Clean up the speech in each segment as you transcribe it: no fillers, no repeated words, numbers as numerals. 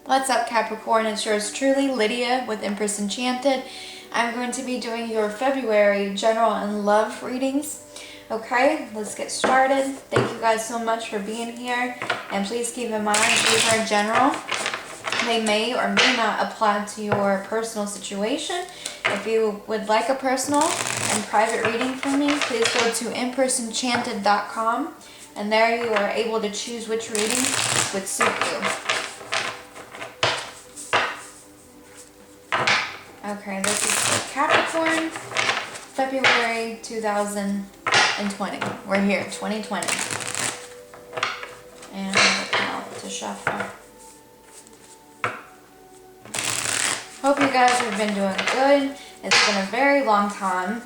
What's up, Capricorn? It's yours truly, Lydia with Empress Enchanted. I'm going to be doing your February general and love readings. Okay, let's get started. Thank you guys so much for being here. And please keep in mind, these are general. They may or may not apply to your personal situation. If you would like a personal and private reading from me, please go to empressenchanted.com. And there you are able to choose which reading would suit you. Okay, this is for Capricorn, February 2020. We're here, 2020. And now to shuffle. Hope you guys have been doing good. It's been a very long time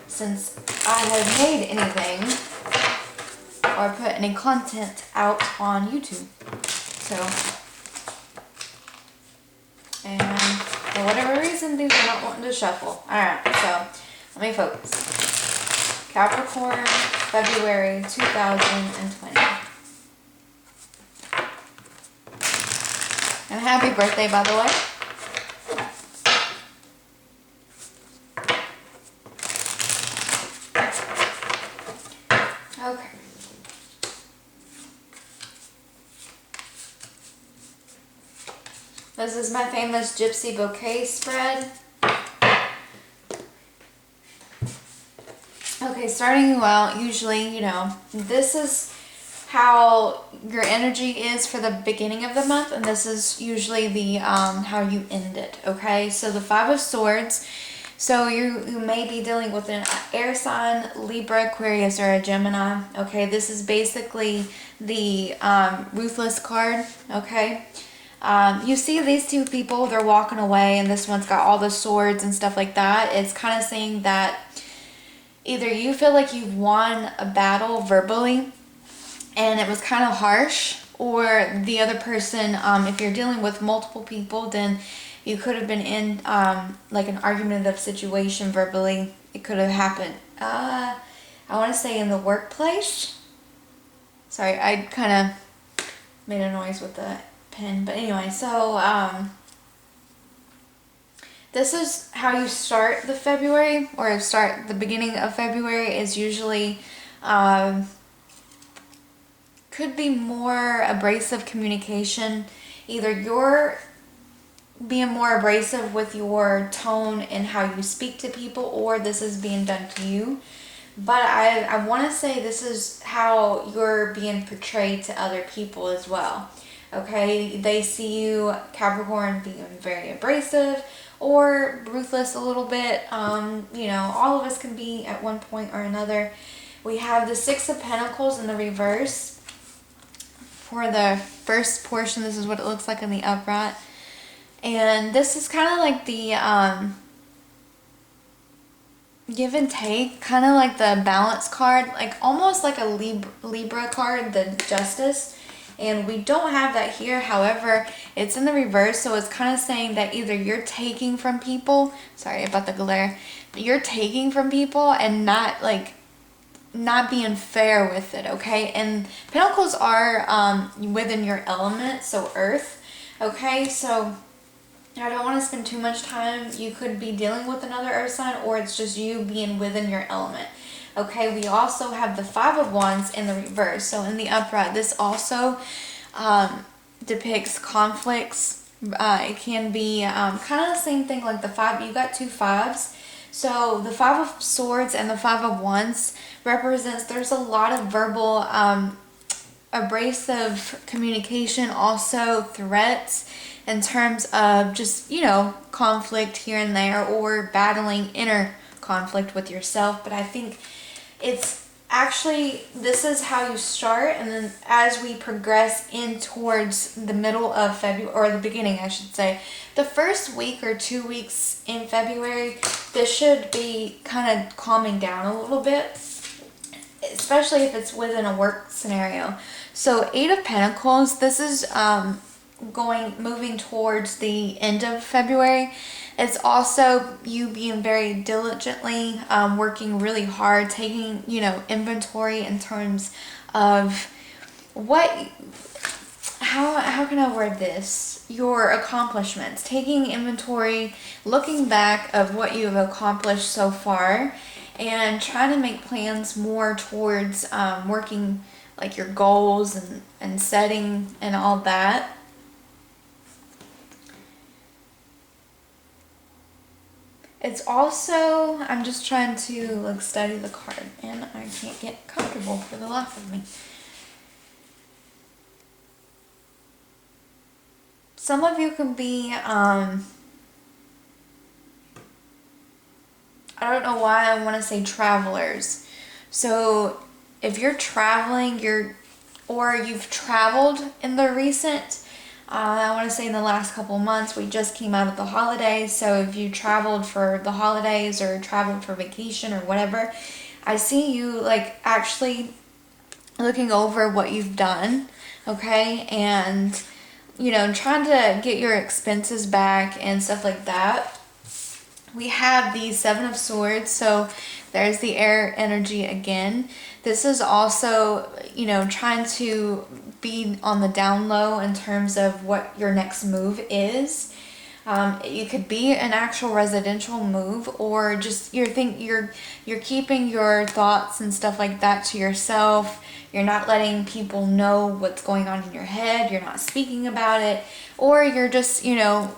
since I have made anything or put any content out on YouTube. And for whatever reason, things are not wanting to shuffle. Alright, so let me focus. Capricorn, February 2020. And happy birthday, by the way. Okay. This is my famous Gypsy Bouquet spread. Okay, starting out, usually, this is how your energy is for the beginning of the month, and this is usually the how you end it, okay? So the Five of Swords, so you may be dealing with an air sign, Libra, Aquarius, or a Gemini, okay? This is basically the Ruthless card, okay? You see these two people, they're walking away, and this one's got all the swords and stuff like that. It's kind of saying that either you feel like you've won a battle verbally and it was kind of harsh, or the other person, if you're dealing with multiple people, then you could have been in like an argumentative situation verbally. It could have happened, I want to say in the workplace. Sorry, I kind of made a noise with the pen, but anyway, so this is how you start the February, or start the beginning of February. Is usually could be more abrasive communication. Either you're being more abrasive with your tone and how you speak to people, or this is being done to you. But I want to say this is how you're being portrayed to other people as well. Okay, they see you, Capricorn, being very abrasive or ruthless a little bit. All of us can be at one point or another. We have the Six of Pentacles in the reverse. For the first portion, this is what it looks like in the upright. And this is kind of like the give and take, kind of like the balance card, like almost like a Libra card, the Justice. And we don't have that here. However, it's in the reverse, so it's kind of saying that either you're taking from people, sorry about the glare, but you're taking from people and not being fair with it, okay? And Pentacles are within your element, so Earth, okay? So I don't want to spend too much time. You could be dealing with another Earth sign, or it's just you being within your element. Okay, we also have the Five of Wands in the reverse. So in the upright, this also depicts conflicts. It can be kind of the same thing like the five. You got two fives. So the Five of Swords and the Five of Wands represents there's a lot of verbal abrasive communication, also threats in terms of just, conflict here and there, or battling inner conflict with yourself. But I think it's actually, this is how you start, and then as we progress in towards the middle of February, or the beginning, I should say, the first week or 2 weeks in February, this should be kind of calming down a little bit, especially if it's within a work scenario. So Eight of Pentacles, this is moving towards the end of February. It's also you being very diligently working really hard, taking inventory in terms of how can I word this? Your accomplishments, taking inventory, looking back of what you've accomplished so far, and trying to make plans more towards working like your goals and setting and all that. It's also, I'm just trying to like study the card and I can't get comfortable for the life of me. Some of you can be, I don't know why I want to say travelers. So if you're traveling, or you've traveled in the recent, I want to say in the last couple months, we just came out of the holidays. So if you traveled for the holidays or traveled for vacation or whatever, I see you like actually looking over what you've done, okay? And, you know, trying to get your expenses back and stuff like that. We have the Seven of Swords, so there's the air energy again. This is also, you know, trying to be on the down low in terms of what your next move is. It could be an actual residential move, or just you're keeping your thoughts and stuff like that to yourself. You're not letting people know what's going on in your head. You're not speaking about it, or you're just, you know,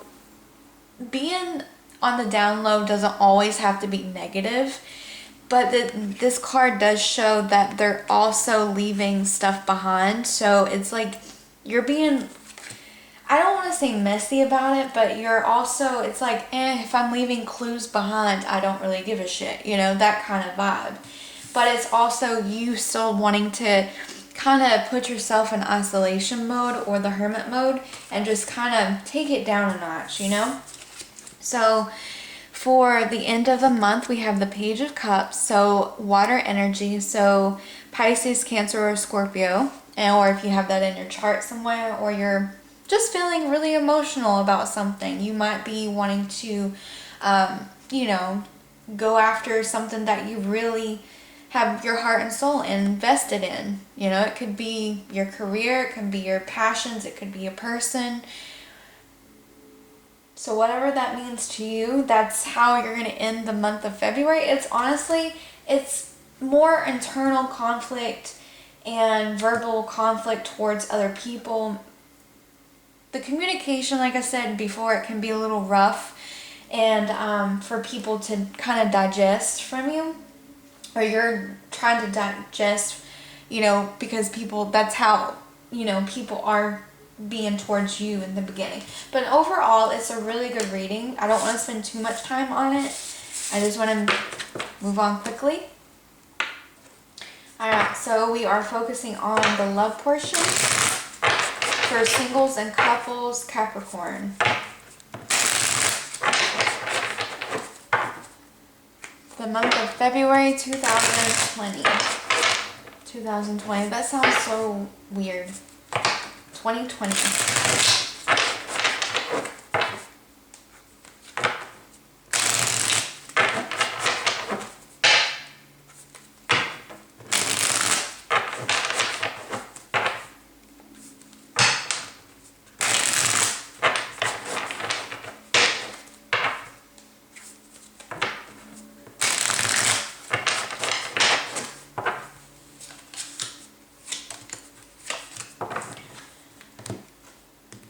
being on the down low doesn't always have to be negative, but this card does show that they're also leaving stuff behind. So it's like you're being, I don't want to say messy about it, but you're also, it's like, if I'm leaving clues behind, I don't really give a shit, you know, that kind of vibe. But it's also you still wanting to kind of put yourself in isolation mode or the hermit mode and just kind of take it down a notch, you know? So for the end of the month, we have the Page of Cups, so water energy, so Pisces, Cancer, or Scorpio, or if you have that in your chart somewhere, or you're just feeling really emotional about something, you might be wanting to, you know, go after something that you really have your heart and soul invested in. You know, it could be your career, it could be your passions, it could be a person. So whatever that means to you, that's how you're going to end the month of February. It's honestly, it's more internal conflict and verbal conflict towards other people. The communication, like I said before, it can be a little rough, and for people to kind of digest from you, or you're trying to digest, you know, because people, that's how, you know, people are being towards you in the beginning. But overall, it's a really good reading. I don't want to spend too much time on it. I just want to move on quickly. Alright, so we are focusing on the love portion for singles and couples, Capricorn. The month of February 2020. 2020. That sounds so weird. 2020.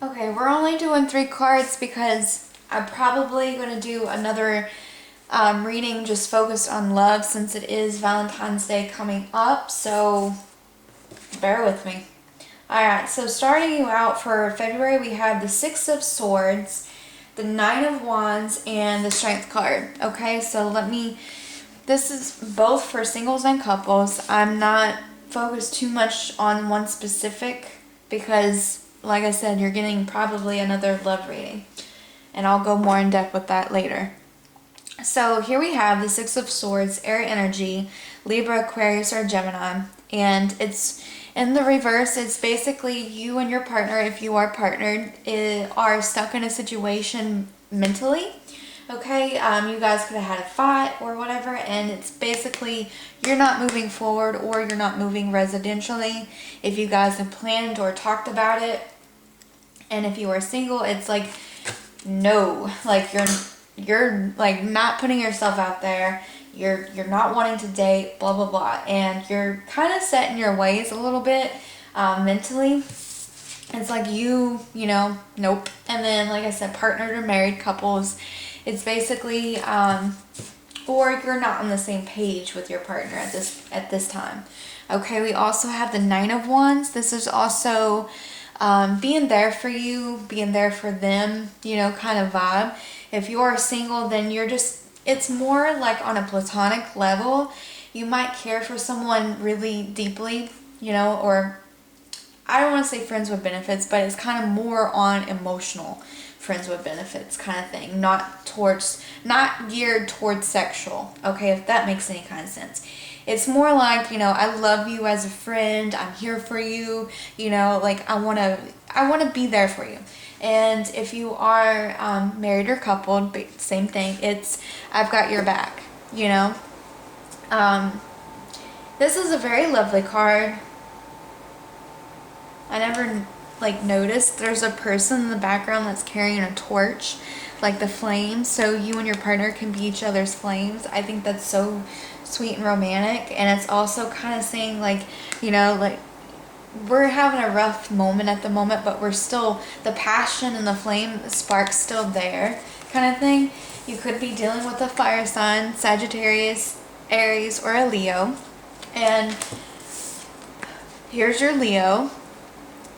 Okay, we're only doing 3 cards because I'm probably going to do another reading just focused on love since it is Valentine's Day coming up, so bear with me. Alright, so starting you out for February, we have the Six of Swords, the Nine of Wands, and the Strength card. Okay, so this is both for singles and couples. I'm not focused too much on one specific because, like I said, you're getting probably another love reading. And I'll go more in depth with that later. So here we have the Six of Swords, air energy, Libra, Aquarius, or Gemini. And it's in the reverse. It's basically you and your partner, if you are partnered, are stuck in a situation mentally. Okay, you guys could have had a fight or whatever, and it's basically you're not moving forward or you're not moving residentially. If you guys have planned or talked about it, And if you are single, it's like, no, like you're like not putting yourself out there. You're not wanting to date, blah, blah, blah. And you're kind of set in your ways a little bit mentally. It's like you know, nope. And then, like I said, partnered or married couples, it's basically, or you're not on the same page with your partner at this time. Okay, we also have the 9 of Wands. This is also being there for you, being there for them, you know, kind of vibe. If you are single, then you're just, it's more like on a platonic level. You might care for someone really deeply, you know, or I don't want to say friends with benefits, but it's kind of more on emotional friends with benefits kind of thing, not geared towards sexual. Okay, if that makes any kind of sense. It's more like, you know, I love you as a friend, I'm here for you, you know, like I want to be there for you. And if you are married or coupled, same thing. It's, I've got your back, you know. This is a very lovely card. I never like noticed there's a person in the background that's carrying a torch, like the flames, so you and your partner can be each other's flames. I think that's so sweet and romantic. And it's also kind of saying, like, you know, like we're having a rough moment at the moment, but we're still, the passion and the flame, the spark's still there kind of thing. You could be dealing with a fire sign, Sagittarius, Aries, or a Leo. And here's your Leo.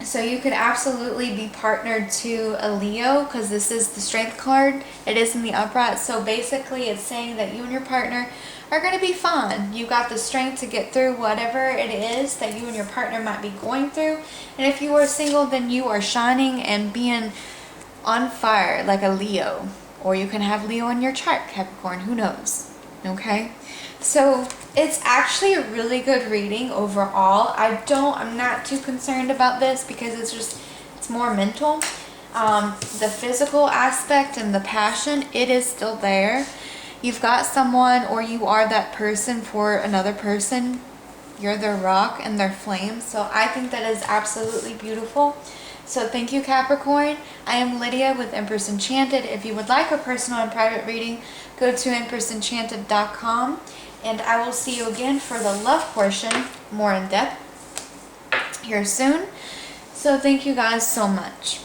So you could absolutely be partnered to a Leo, because this is the strength card. It is in the upright. So basically it's saying that you and your partner are going to be fine. You got the strength to get through whatever it is that you and your partner might be going through. And if you are single, then you are shining and being on fire like a Leo. Or you can have Leo in your chart, Capricorn. Who knows? Okay? So it's actually a really good reading overall. I'm not too concerned about this because it's more mental. The physical aspect and the passion, it is still there. You've got someone, or you are that person for another person. You're their rock and their flame. So I think that is absolutely beautiful. So thank you, Capricorn. I am Lydia with Empress Enchanted. If you would like a personal and private reading, go to empressenchanted.com. And I will see you again for the love portion, more in depth, here soon. So thank you guys so much.